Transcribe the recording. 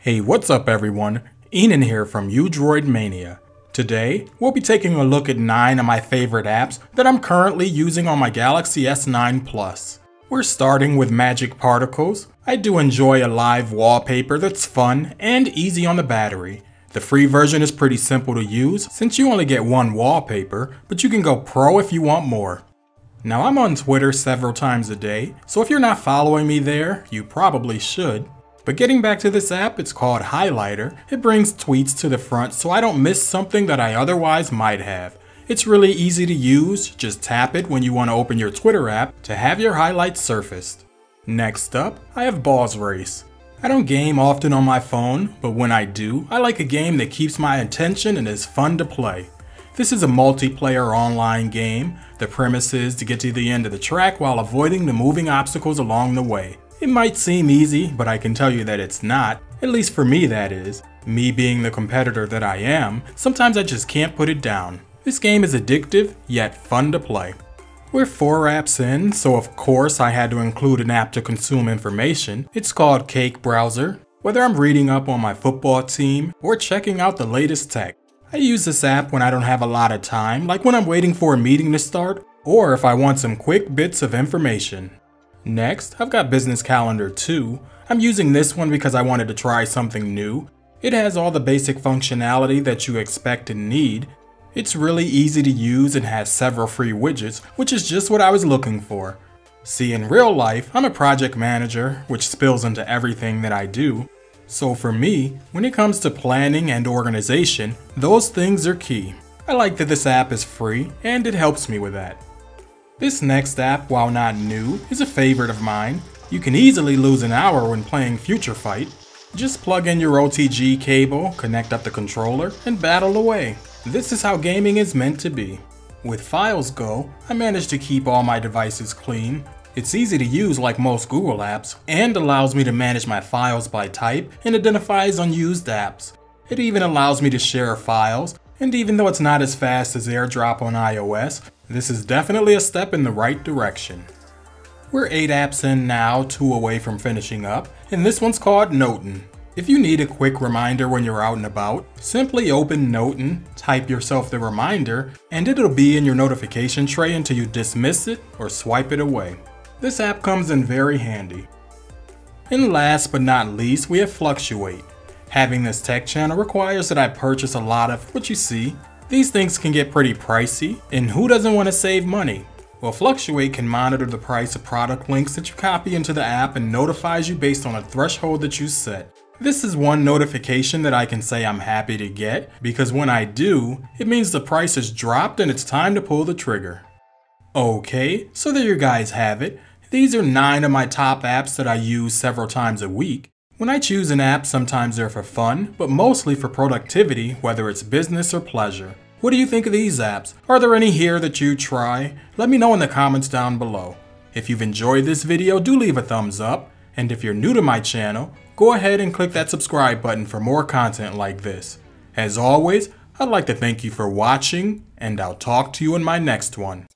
Hey, what's up everyone? Enin here from U Droid Mania. Today, we'll be taking a look at 9 of my favorite apps that I'm currently using on my Galaxy S9 Plus. We're starting with Magic Particles. I do enjoy a live wallpaper that's fun and easy on the battery. The free version is pretty simple to use since you only get one wallpaper, but you can go pro if you want more. Now I'm on Twitter several times a day, so if you're not following me there, you probably should. But getting back to this app, it's called Highlighter. It brings tweets to the front so I don't miss something that I otherwise might have. It's really easy to use, just tap it when you want to open your Twitter app to have your highlights surfaced. Next up, I have Balls Race. I don't game often on my phone, but when I do, I like a game that keeps my attention and is fun to play. This is a multiplayer online game. The premise is to get to the end of the track while avoiding the moving obstacles along the way. It might seem easy, but I can tell you that it's not, at least for me that is. Me being the competitor that I am, sometimes I just can't put it down. This game is addictive, yet fun to play. We're 4 apps in, so of course I had to include an app to consume information. It's called Cake Browser. Whether I'm reading up on my football team or checking out the latest tech. I use this app when I don't have a lot of time, like when I'm waiting for a meeting to start, or if I want some quick bits of information. Next, I've got Business Calendar 2. I'm using this one because I wanted to try something new. It has all the basic functionality that you expect and need. It's really easy to use and has several free widgets, which is just what I was looking for. See, in real life, I'm a project manager, which spills into everything that I do. So for me, when it comes to planning and organization, those things are key. I like that this app is free, and it helps me with that. This next app, while not new, is a favorite of mine. You can easily lose an hour when playing Future Fight. Just plug in your OTG cable, connect up the controller, and battle away. This is how gaming is meant to be. With Files Go, I managed to keep all my devices clean. It's easy to use like most Google apps, and allows me to manage my files by type and identifies unused apps. It even allows me to share files, and even though it's not as fast as AirDrop on iOS, this is definitely a step in the right direction. We're 8 apps in now, 2 away from finishing up, and this one's called Noten. If you need a quick reminder when you're out and about, simply open Noten, type yourself the reminder, and it'll be in your notification tray until you dismiss it or swipe it away. This app comes in very handy. And last but not least, we have Fluctuate. Having this tech channel requires that I purchase a lot of what you see. These things can get pretty pricey, and who doesn't want to save money? Well, Fluctuate can monitor the price of product links that you copy into the app and notifies you based on a threshold that you set. This is one notification that I can say I'm happy to get, because when I do, it means the price has dropped and it's time to pull the trigger. Okay, so there you guys have it. These are 9 of my top apps that I use several times a week. When I choose an app, sometimes they're for fun, but mostly for productivity, whether it's business or pleasure. What do you think of these apps? Are there any here that you try? Let me know in the comments down below. If you've enjoyed this video, do leave a thumbs up. And if you're new to my channel, go ahead and click that subscribe button for more content like this. As always, I'd like to thank you for watching, and I'll talk to you in my next one.